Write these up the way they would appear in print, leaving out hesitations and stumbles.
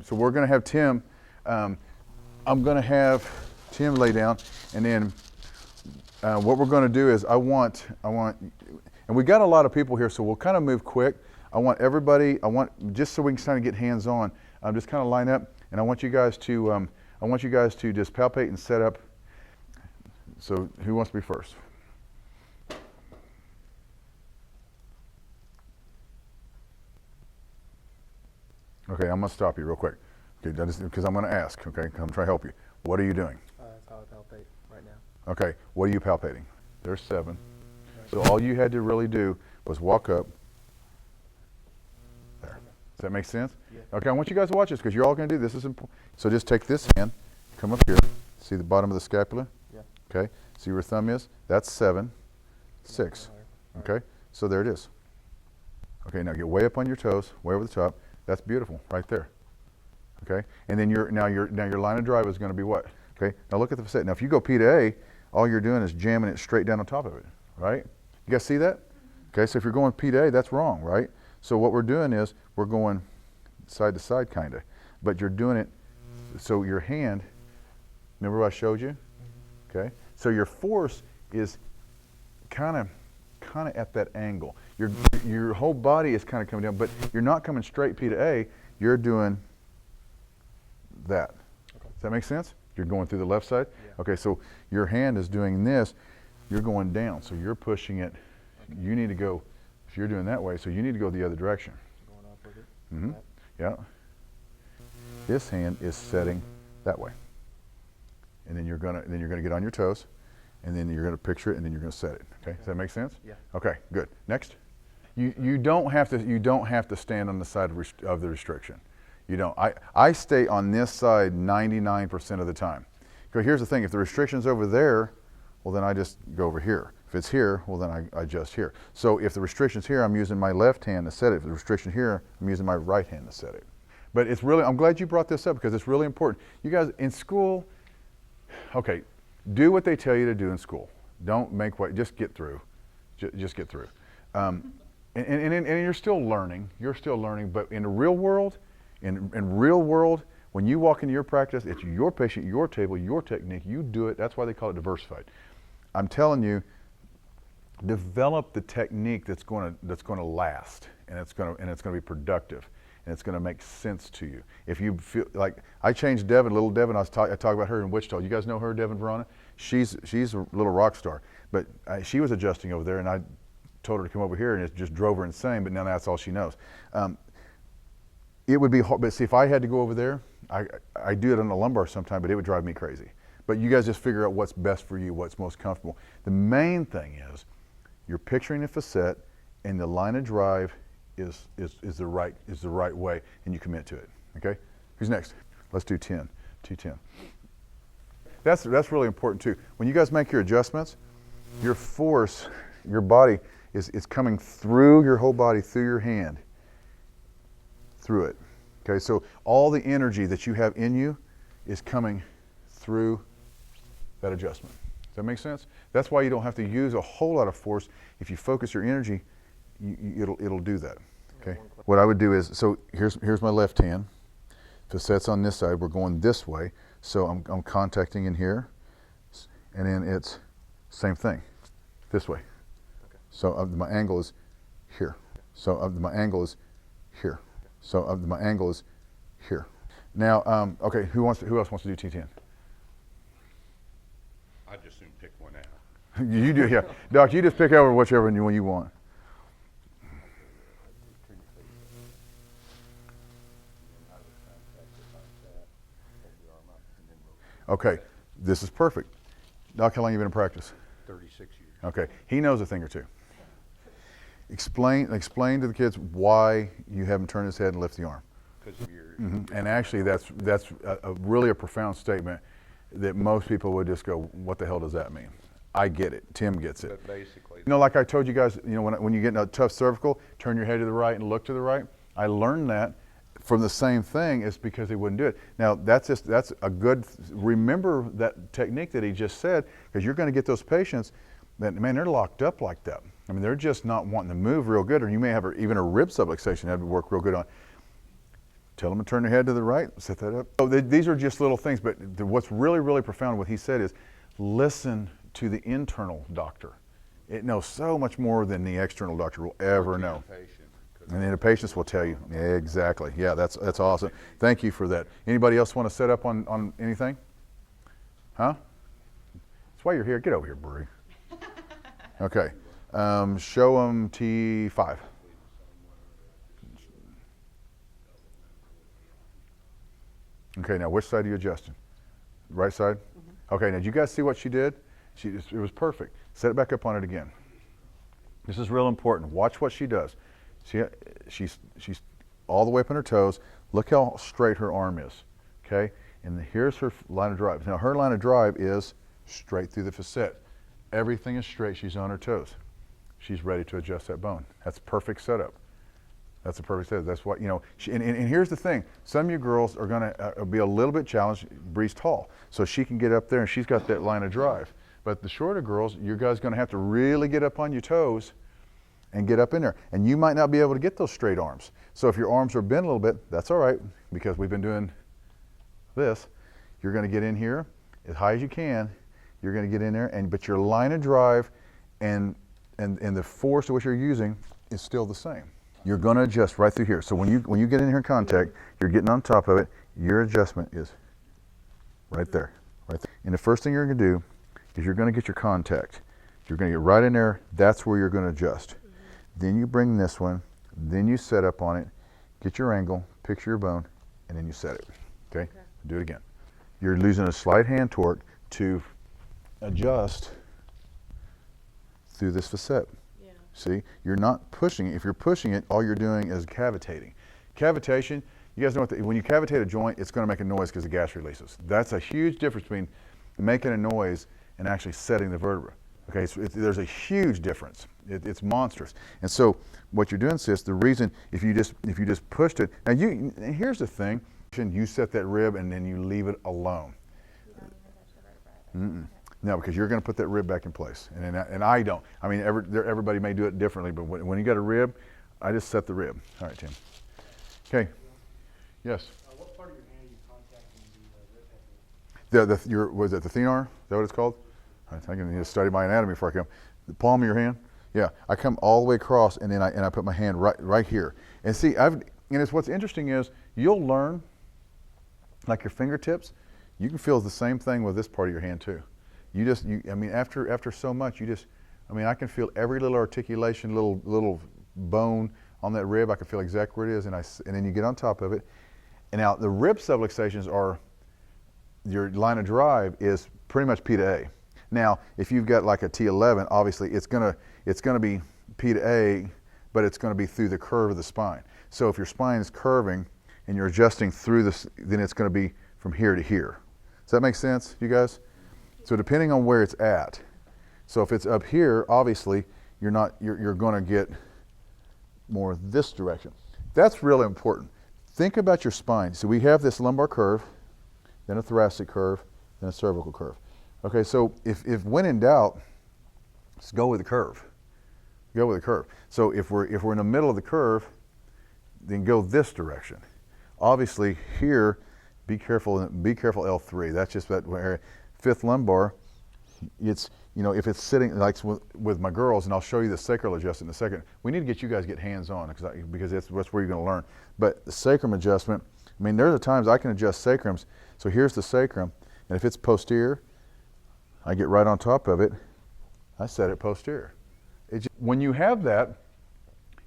So we're going to have Tim, I'm going to have Tim lay down, and then what we're going to do is I want, and we got a lot of people here, so we'll kind of move quick. I want everybody, just so we can kind of get hands on, just kind of line up, and I want you guys to just palpate and set up. So who wants to be first? Okay, I'm going to stop you real quick. Okay, because I'm going to ask, okay? I'm trying to help you. What are you doing? That's how I palpate right now. Okay, what are you palpating? There's 7. So all you had to really do was walk up. There. Does that make sense? Yeah. Okay, I want you guys to watch this because you're all going to do this. This is important. So just take this hand, come up here. See the bottom of the scapula? Yeah. Okay, see where your thumb is? That's 7, 6. Okay, so there it is. Okay, now get way up on your toes, way over the top. That's beautiful, right there. Okay, and then your line of drive is going to be what? Okay, now look at the facet. Now if you go P to A, all you're doing is jamming it straight down on top of it, right? You guys see that? Okay, so if you're going P to A, that's wrong, right? So what we're doing is we're going side to side kind of, but you're doing it so your hand, remember what I showed you? Okay, so your force is kind of at that angle. Your whole body is kind of coming down, but you're not coming straight P to A, you're doing that. Okay. Does that make sense? You're going through the left side? Yeah. Okay, so your hand is doing this, you're going down, so you're pushing it. Okay. You need to go, if you're doing that way, so you need to go the other direction. Going up with it? Mm-hmm. Yeah. This hand is setting that way. And then you're gonna get on your toes, and then you're gonna picture it, and then you're gonna set it. Okay, does that make sense? Yeah. Okay, good. Next. You don't have to stand on the side of the restriction. You don't. I stay on this side 99% of the time. Because here's the thing: if the restriction's over there, well then I just go over here. If it's here, well then I adjust here. So if the restriction's here, I'm using my left hand to set it. If the restriction here, I'm using my right hand to set it. But it's really, I'm glad you brought this up because it's really important. You guys in school, okay, do what they tell you to do in school. Don't make what, just get through. Just get through. And you're still learning. You're still learning. But in the real world, in real world, when you walk into your practice, it's your patient, your table, your technique. You do it. That's why they call it diversified. I'm telling you, develop the technique that's going to last, and it's going to be productive, and it's going to make sense to you. If you feel like I changed Devin, little Devin. I talk about her in Wichita. You guys know her, Devin Verona. She's a little rock star, but she was adjusting over there, and I told her to come over here, and it just drove her insane. But now that's all she knows. It would be hard, but see, if I had to go over there, I do it on the lumbar sometime, but it would drive me crazy. But you guys just figure out what's best for you, what's most comfortable. The main thing is you're picturing the facet, and the line of drive is the right way, and you commit to it. Okay, who's next? Let's do 10, T10. That's really important too. When you guys make your adjustments, your force, your body is coming through your whole body, through your hand, through it. Okay, so all the energy that you have in you is coming through that adjustment. Does that make sense? That's why you don't have to use a whole lot of force. If you focus your energy, it'll do that. Okay. What I would do is, so here's my left hand. Facet's on this side. We're going this way. So I'm contacting in here, and then it's same thing, this way. Okay. So my angle is here. So my angle is here. So my angle is here. Now, okay, who else wants to do T10? I just soon pick one out. You do, yeah. Doc, you just pick over whichever one you want. Okay, this is perfect. Doc, how long have you been in practice? 36 years. Okay, he knows a thing or two. Explain to the kids why you have him turn his head and lift the arm. Because of your. Mm-hmm. And actually, that's really a profound statement that most people would just go, "What the hell does that mean?" I get it. Tim gets it. But basically, you know, like I told you guys, you know, when you get in a tough cervical, turn your head to the right and look to the right. I learned that from the same thing. It's because he wouldn't do it. Now that's a good. Remember that technique that he just said, because you're going to get those patients that, man, they're locked up like that. I mean, they're just not wanting to move real good, or you may have even a rib subluxation that would work real good on. Tell them to turn their head to the right, set that up. So these are just little things, but what's really, really profound, what he said is, listen to the internal doctor. It knows so much more than the external doctor will ever know. And then the patients will tell you. Yeah, exactly. Yeah, that's awesome. Thank you for that. Anybody else want to set up on anything? Huh? That's why you're here. Get over here, Bree. Okay. Show them T5. Okay, now which side are you adjusting? Right side? Mm-hmm. Okay, now did you guys see what she did? It was perfect. Set it back up on it again. This is real important. Watch what she does. See, she's all the way up on her toes. Look how straight her arm is, okay? And here's her line of drive. Now her line of drive is straight through the facet. Everything is straight. She's on her toes. She's ready to adjust that bone. That's perfect setup. That's a perfect setup. That's what, you know, and here's the thing. Some of you girls are going to be a little bit challenged. Bree's tall, so she can get up there and she's got that line of drive. But the shorter girls, you guys are going to have to really get up on your toes and get up in there. And you might not be able to get those straight arms. So if your arms are bent a little bit, that's all right, because we've been doing this. You're going to get in here as high as you can. You're going to get in there, but your line of drive and the force of what you're using is still the same. You're going to adjust right through here. So when you get in here in contact, you're getting on top of it. Your adjustment is right there, right there. And the first thing you're going to do is you're going to get your contact. You're going to get right in there. That's where you're going to adjust. Then you bring this one. Then you set up on it. Get your angle. Picture your bone, and then you set it. Okay? Do it again. You're losing a slight hand torque to adjust through this facet. See, you're not pushing it. If you're pushing it, all you're doing is cavitating. Cavitation, you guys know when you cavitate a joint, it's going to make a noise because the gas releases. That's a huge difference between making a noise and actually setting the vertebra. Okay, so there's a huge difference. It's monstrous. And so what you're doing, sis, the reason if you just pushed it, now here's the thing, you set that rib and then you leave it alone. No, because you're going to put that rib back in place, and I don't. I mean, everybody may do it differently, but when you got a rib, I just set the rib. All right, Tim. Okay. Yes. What part of your hand are you contacting the rib head with? Was it the thenar? Is that what it's called? I think I need to study my anatomy before I come. The palm of your hand. Yeah, I come all the way across, and then I put my hand right here. And see, it's what's interesting is you'll learn, like your fingertips, you can feel the same thing with this part of your hand too. I mean, after so much, I can feel every little articulation, little bone on that rib. I can feel exactly where it is, and then you get on top of it. And now the rib subluxations are, your line of drive is pretty much P to A. Now, if you've got like a T11, obviously it's gonna be P to A, but it's gonna be through the curve of the spine. So if your spine is curving and you're adjusting through this, then it's gonna be from here to here. Does that make sense, you guys? So depending on where it's at, so if it's up here, obviously you're going to get more this direction. That's really important. Think about your spine. So we have this lumbar curve, then a thoracic curve, then a cervical curve. Okay, so if when in doubt, let's go with the curve. Go with the curve. So if we're in the middle of the curve, then go this direction. Obviously here, be careful L3. That's just that area. Fifth lumbar, it's, if it's sitting like with my girls, and I'll show you the sacral adjustment in a second. We need to get you guys get hands on because that's where you're going to learn. But the sacrum adjustment, I mean, there's times I can adjust sacrums. So here's the sacrum, and if it's posterior, I get right on top of it. I set it posterior. When you have that,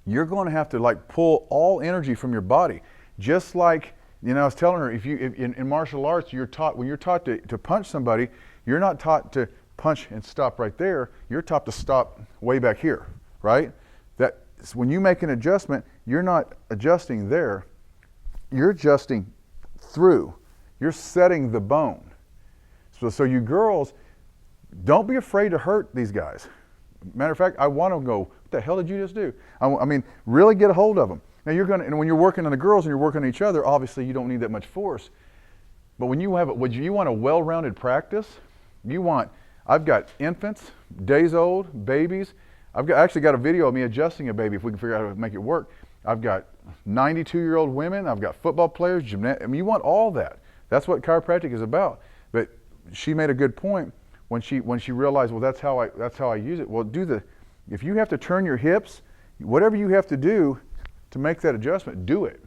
you're going to have to like pull all energy from your body, just like. I was telling her, in martial arts, when you're taught to punch somebody, you're not taught to punch and stop right there. You're taught to stop way back here, right? When you make an adjustment, you're not adjusting there. You're adjusting through. You're setting the bone. So you girls, don't be afraid to hurt these guys. Matter of fact, I want to go, what the hell did you just do? I mean, really get a hold of them. Now and when you're working on the girls and you're working on each other, obviously you don't need that much force. But when you want a well-rounded practice, I've got infants, days old, babies. I've actually got a video of me adjusting a baby if we can figure out how to make it work. I've got 92-year-old women. I've got football players, gymnastics. I mean, you want all that. That's what chiropractic is about. But she made a good point when she realized, well, that's how I use it. Well, if you have to turn your hips, whatever you have to do to make that adjustment, do it.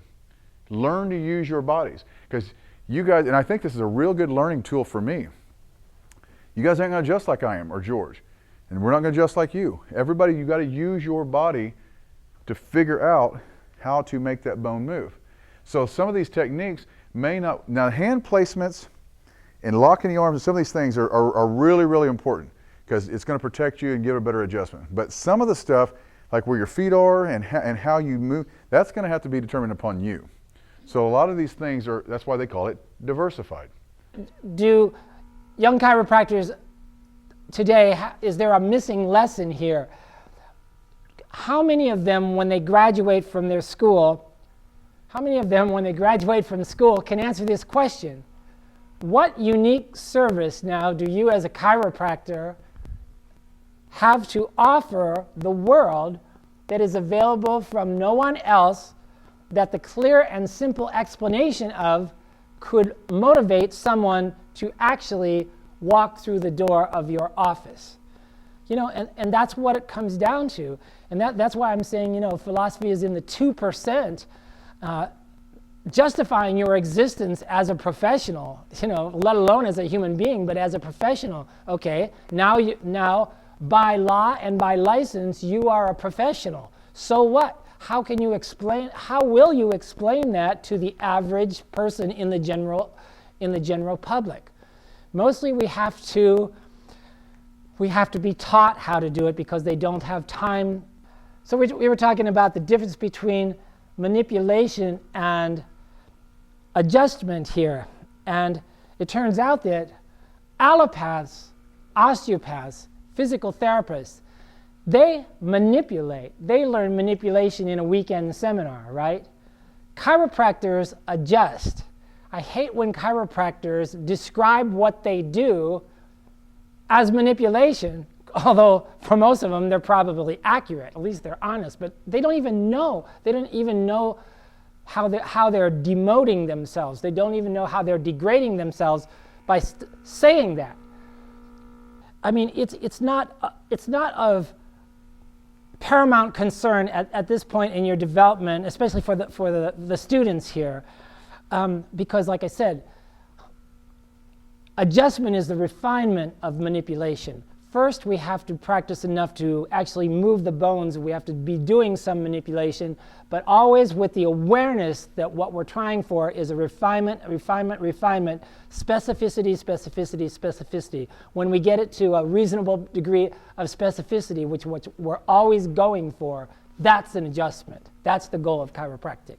Learn to use your bodies, because you guys, and I think this is a real good learning tool for me. You guys ain't gonna adjust like I am or George, and we're not gonna adjust like you. Everybody, you got to use your body to figure out how to make that bone move. So some of these techniques may not, now hand placements and locking the arms and some of these things are really, really important, because it's going to protect you and give a better adjustment. But some of the stuff, like where your feet are and how you move, that's going to have to be determined upon you. So a lot of these things that's why they call it diversified. Do young chiropractors today, is there a missing lesson here? How many of them, when they graduate from their school, can answer this question? What unique service now do you as a chiropractor have to offer the world that is available from no one else, that the clear and simple explanation of could motivate someone to actually walk through the door of your office? You know, and that's what it comes down to. And that's why I'm saying, you know, philosophy is in the 2%, justifying your existence as a professional, you know, let alone as a human being, but as a professional. Okay, now by law and by license, you are a professional. So what? How will you explain that to the average person in the general public? Mostly we have to be taught how to do it because they don't have time. So we were talking about the difference between manipulation and adjustment here. And it turns out that allopaths, osteopaths, physical therapists, they manipulate. They learn manipulation in a weekend seminar, right? Chiropractors adjust. I hate when chiropractors describe what they do as manipulation, although for most of them they're probably accurate, at least they're honest, but they don't even know. They don't even know how they're demoting themselves. They don't even know how they're degrading themselves by saying that. I mean, it's not of paramount concern at this point in your development, especially for the students here, because like I said, adjustment is the refinement of manipulation. First, we have to practice enough to actually move the bones. We have to be doing some manipulation, but always with the awareness that what we're trying for is a refinement, specificity, specificity, specificity. When we get it to a reasonable degree of specificity, which we're always going for, that's an adjustment. That's the goal of chiropractic.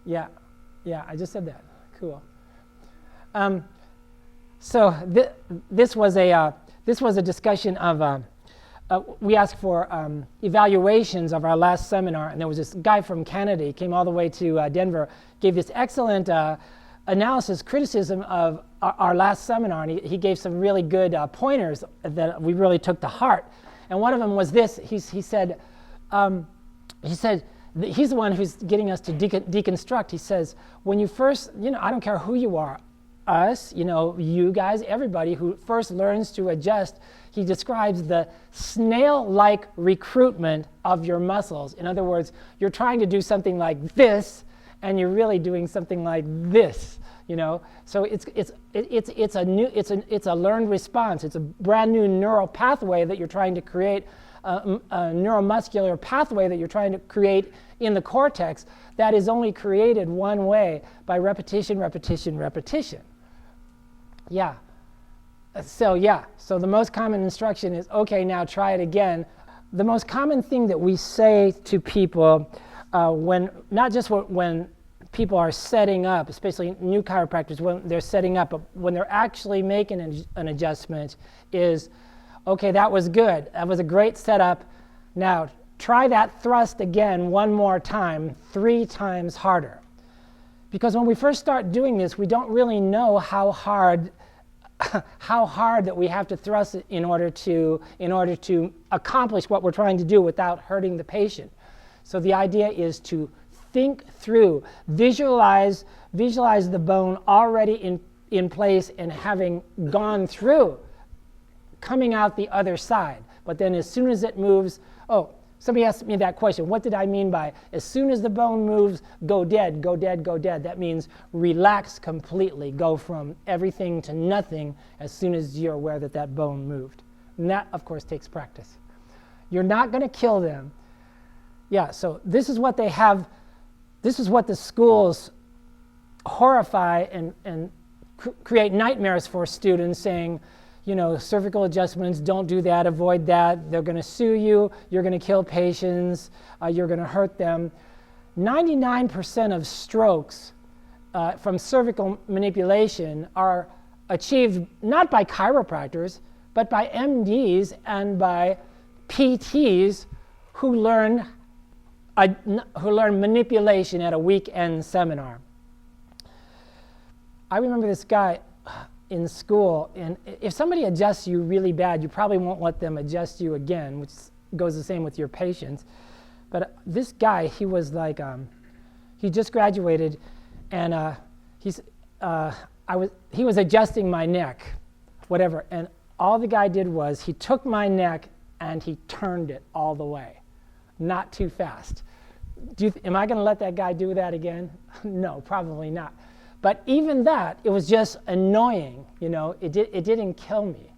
Yeah, I just said that. Cool. So this was a discussion of we asked for evaluations of our last seminar, and there was this guy from Canada. He came all the way to Denver, gave this excellent analysis, criticism of our last seminar, and he gave some really good pointers that we really took to heart. And one of them was this. He said he's the one who's getting us to deconstruct. He says, when you first, I don't care who you are, us, you guys, everybody who first learns to adjust, he describes the snail-like recruitment of your muscles. In other words, you're trying to do something like this, and you're really doing something like this. So it's a learned response. It's a brand new neural pathway that you're trying to create, a neuromuscular pathway that you're trying to create in the cortex that is only created one way, by repetition, repetition, repetition. So the most common instruction is, okay, now try it again. The most common thing that we say to people when people are setting up, especially new chiropractors, when they're setting up, but when they're actually making an adjustment, is, okay, that was good. That was a great setup. Now try that thrust again one more time, 3 times harder. Because when we first start doing this, we don't really know how hard how hard that we have to thrust it in order to accomplish what we're trying to do without hurting the patient. So the idea is to think through, visualize the bone already in place and having gone through, coming out the other side. But then as soon as it moves, oh, somebody asked me that question. What did I mean by as soon as the bone moves, go dead, go dead, go dead? That means relax completely, go from everything to nothing as soon as you're aware that that bone moved. And that, of course, takes practice. You're not going to kill them. Yeah, so this is what they have. This is what the schools horrify and create nightmares for students, saying, you know, cervical adjustments, don't do that, avoid that, they're going to sue you, you're going to kill patients, you're going to hurt them. 99% of strokes from cervical manipulation are achieved not by chiropractors, but by MDs and by PTs who learn manipulation at a weekend seminar. I remember this guy in school, and if somebody adjusts you really bad, you probably won't let them adjust you again, which goes the same with your patients. But this guy, he was like, he just graduated, and he was adjusting my neck, whatever, and all the guy did was he took my neck and he turned it all the way, not too fast. Am I going to let that guy do that again? No, probably not. But even that, it was just annoying, you know, it didn't kill me.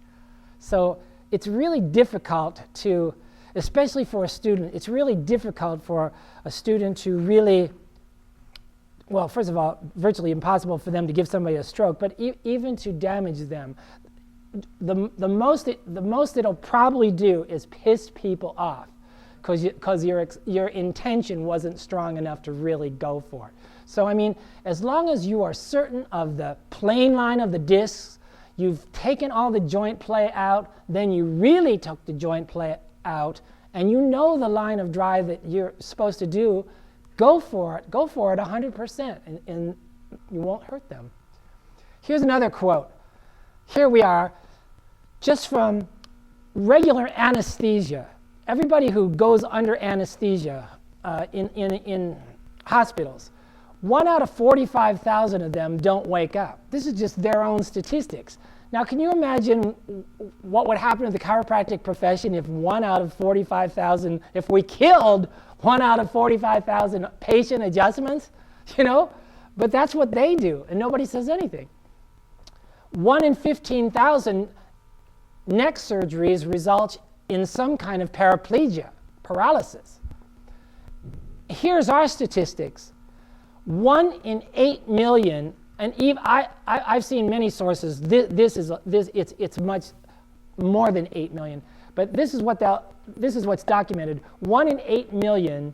So it's really difficult to, especially for a student, it's really difficult for a student to really, well, first of all, virtually impossible for them to give somebody a stroke, but even to damage them. The most it'll probably do is piss people off because your intention wasn't strong enough to really go for it. So I mean, as long as you are certain of the plane line of the discs, you've taken all the joint play out, then you really took the joint play out, and you know the line of drive that you're supposed to do, go for it 100%, and you won't hurt them. Here's another quote. Here we are, just from regular anesthesia. Everybody who goes under anesthesia in hospitals, 1 out of 45,000 of them don't wake up. This is just their own statistics. Now, can you imagine what would happen to the chiropractic profession if 1 out of 45,000, if we killed 1 out of 45,000 patient adjustments? You know? But that's what they do, and nobody says anything. 1 in 15,000 neck surgeries result in some kind of paraplegia, paralysis. Here's our statistics. 1 in 8 million, and I've seen many sources. It's much more than 8 million, but this is what's documented. 1 in 8 million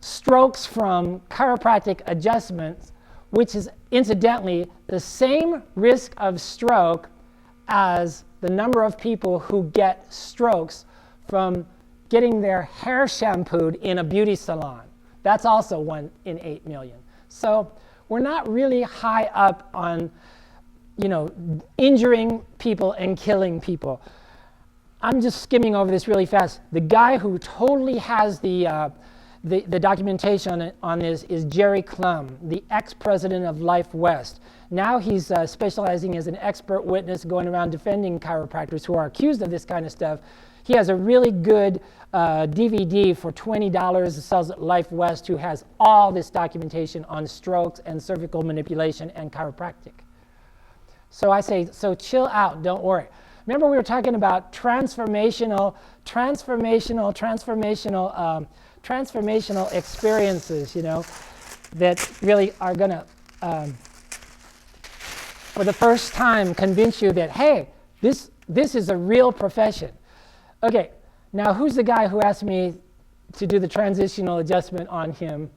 strokes from chiropractic adjustments, which is incidentally the same risk of stroke as the number of people who get strokes from getting their hair shampooed in a beauty salon. That's also 1 in 8 million. So we're not really high up on, you know, injuring people and killing people. I'm just skimming over this really fast. The guy who totally has the documentation on this is Jerry Klum, the ex-president of Life West. Now he's specializing as an expert witness going around defending chiropractors who are accused of this kind of stuff. He has a really good DVD for $20. It sells at Life West, who has all this documentation on strokes and cervical manipulation and chiropractic. So I say, so chill out, don't worry. Remember we were talking about transformational experiences, you know, that really are going to, for the first time, convince you that, hey, this is a real profession. Okay, now who's the guy who asked me to do the transitional adjustment on him?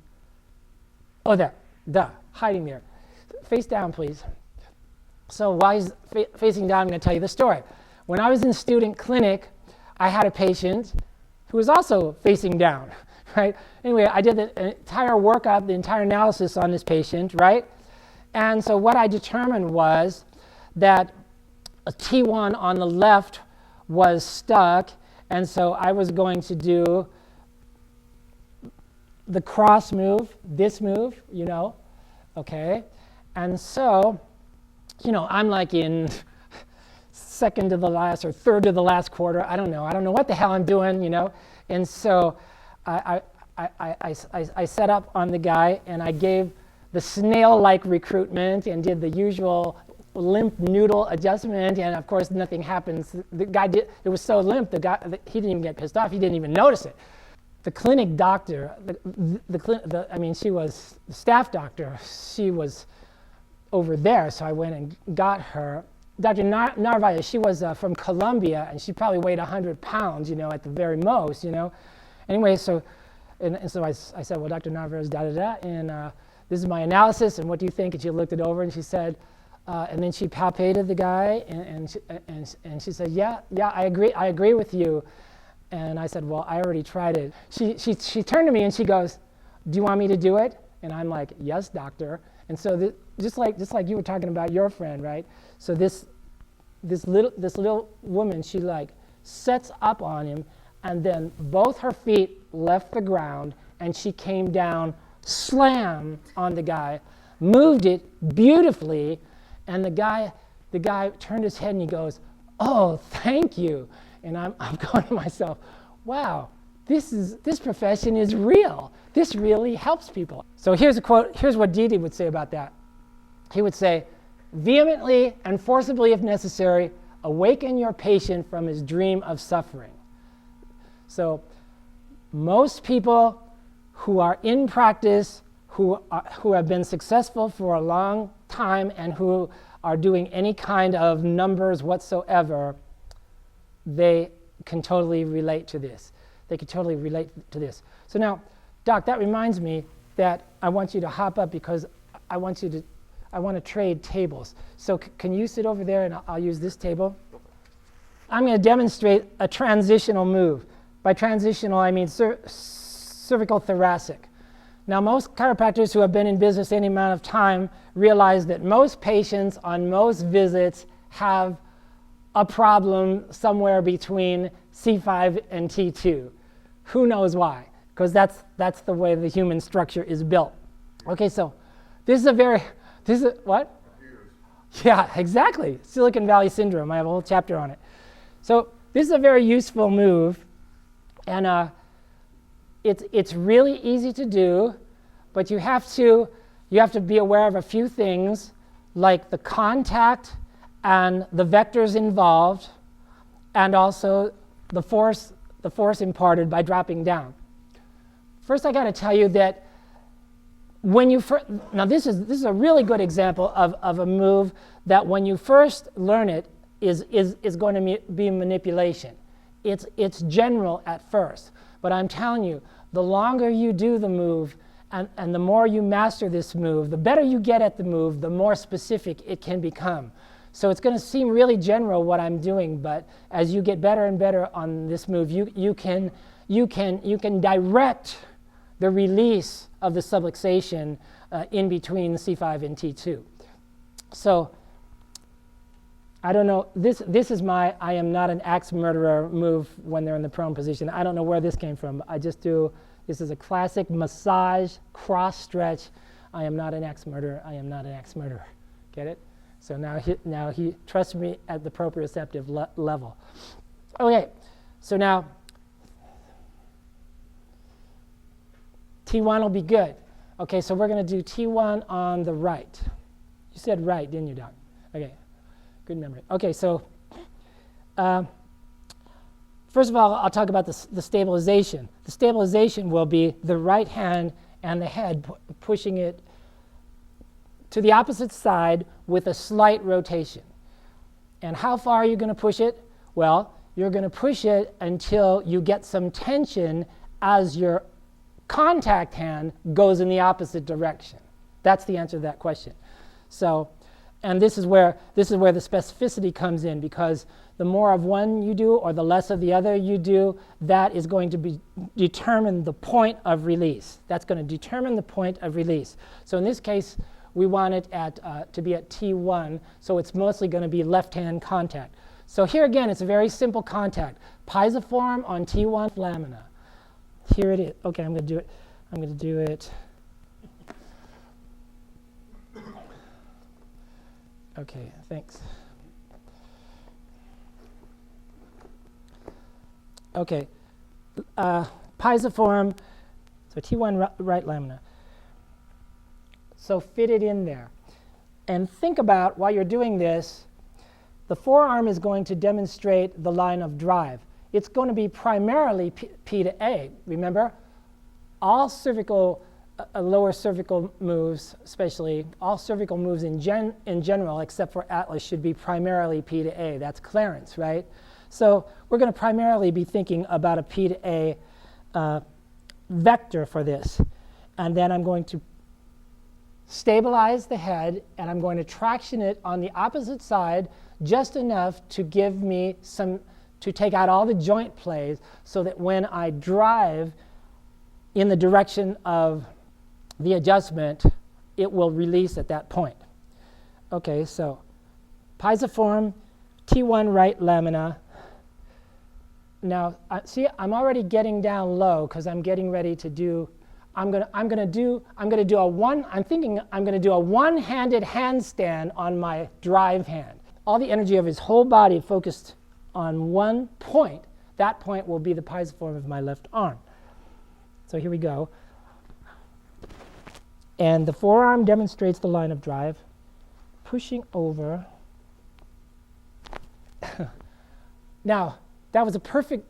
Oh, there, hiding there. Face down, please. So while he's facing down, I'm going to tell you the story. When I was in student clinic, I had a patient who was also facing down, right? Anyway, I did the entire workup, the entire analysis on this patient, right? And so what I determined was that a T1 on the left was stuck, and so I was going to do the cross move, this move, okay? And so, I'm like in second to the last or third to the last quarter. I don't know what the hell I'm doing, And so I set up on the guy, and I gave the snail-like recruitment and did the usual limp noodle adjustment, and of course nothing happens. The guy it was so limp, he didn't even get pissed off. He didn't even notice it. The clinic doctor, she was the staff doctor. She was over there, so I went and got her. Dr. Narvaez, she was from Colombia, and she probably weighed 100 pounds, at the very most, Anyway, so I said, well, Dr. Narvaez, and this is my analysis, and what do you think? And she looked it over, and she said, and then she palpated the guy, and she said, yeah, I agree with you. And I said, well, I already tried it. She turned to me and she goes, do you want me to do it? And I'm like, yes, doctor. And so just like you were talking about your friend, right? So this little woman, she like sets up on him, and then both her feet left the ground, and she came down, slam on the guy, moved it beautifully, and the guy turned his head and he goes, oh, thank you. And I'm going to myself, wow, this profession is real. This really helps people. So here's a quote. Here's what Didi would say about that. He would say, vehemently and forcibly, if necessary, awaken your patient from his dream of suffering. So most people who are in practice, who have been successful for a long time and who are doing any kind of numbers whatsoever, they can totally relate to this. They can totally relate to this. So now, Doc, that reminds me that I want you to hop up because I want to trade tables. So can you sit over there and I'll use this table? I'm going to demonstrate a transitional move. By transitional, I mean cervical thoracic. Now, most chiropractors who have been in business any amount of time realize that most patients on most visits have a problem somewhere between C5 and T2. Who knows why? Because that's the way the human structure is built. Okay, so this is what? Yeah, exactly. Silicon Valley Syndrome. I have a whole chapter on it. So this is a very useful move, and it's really easy to do, but you have to be aware of a few things, like the contact and the vectors involved, and also the force imparted by dropping down. First, I got to tell you that when you now this is a really good example of a move that when you first learn it is going to be manipulation. It's general at first, but I'm telling you, the longer you do the move and the more you master this move, the better you get at the move, the more specific it can become. So it's going to seem really general what I'm doing, but as you get better and better on this move, you can direct the release of the subluxation in between C5 and T2. So I don't know, this is my I am not an axe murderer move when they're in the prone position. I don't know where this came from. I just do, this is a classic massage, cross stretch. I am not an axe murderer. I am not an axe murderer. Get it? So now he trusts me at the proprioceptive level. Okay, so now T1 will be good. Okay, so we're going to do T1 on the right. You said right, didn't you, Doc? Okay, good memory. Okay, so first of all, I'll talk about the stabilization. The stabilization will be the right hand and the head pushing it to the opposite side with a slight rotation. And how far are you going to push it? Well, you're going to push it until you get some tension as your contact hand goes in the opposite direction. That's the answer to that question. So, and this is where the specificity comes in, because the more of one you do or the less of the other you do, that is going to determine the point of release. That's going to determine the point of release. So in this case, we want it to be at T1, so it's mostly going to be left-hand contact. So here again, it's a very simple contact. Pisiform on T1 lamina. Here it is. Okay, I'm going to do it. I'm going to do it. Okay, thanks. Okay, pisiform, so T1 right lamina. So fit it in there. And think about, while you're doing this, the forearm is going to demonstrate the line of drive. It's going to be primarily P to A. Remember, all cervical, lower cervical moves, especially all cervical moves in general, except for atlas, should be primarily P to A. That's Clarence, right? So we're going to primarily be thinking about a P to A vector for this. And then I'm going to stabilize the head, and I'm going to traction it on the opposite side just enough to give me some, to take out all the joint plays so that when I drive in the direction of the adjustment, it will release at that point. Okay, so pisiform, T1 right lamina. Now, see, I'm already getting down low because I'm getting ready to do. I'm gonna do a one-handed handstand on my drive hand. All the energy of his whole body focused on one point. That point will be the pisiform of my left arm. So here we go. And the forearm demonstrates the line of drive, pushing over. Now, that was a perfect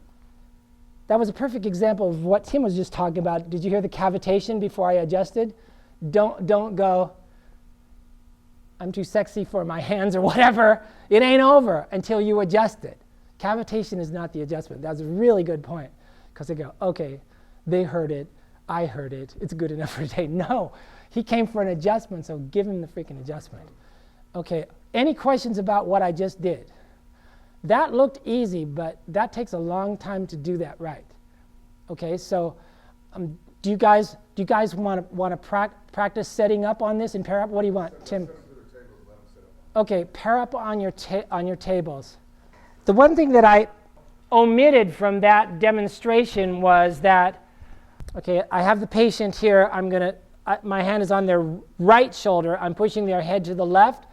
example of what Tim was just talking about. Did you hear the cavitation before I adjusted? Don't go, I'm too sexy for my hands or whatever. It ain't over until you adjust it. Cavitation is not the adjustment. That's a really good point. Because they go, okay, they heard it, I heard it, it's good enough for today. No, he came for an adjustment, so give him the freaking adjustment. Okay, any questions about what I just did? That looked easy, but that takes a long time to do that right. Okay, so do you guys want to practice setting up on this and pair up? What do you want, Tim? Okay, pair up on your tables. The one thing that I omitted from that demonstration was that, okay, I have the patient here. My hand is on their right shoulder. I'm pushing their head to the left.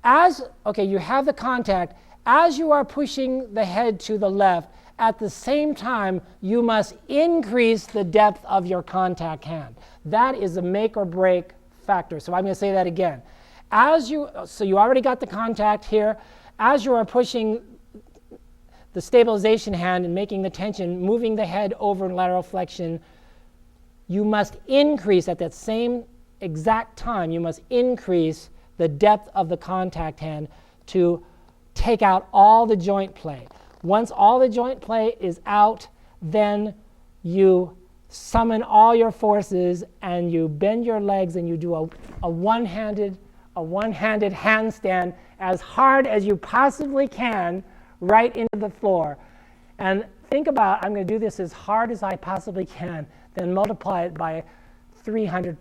Okay, you have the contact. As you are pushing the head to the left, at the same time, you must increase the depth of your contact hand. That is a make or break factor. So I'm going to say that again. So you already got the contact here. As you are pushing the stabilization hand and making the tension, moving the head over in lateral flexion, you must increase at that same exact time, you must increase the depth of the contact hand to take out all the joint play. Once all the joint play is out, then you summon all your forces and you bend your legs and you do a one-handed handstand as hard as you possibly can right into the floor. And think about, I'm going to do this as hard as I possibly can, then multiply it by 300%.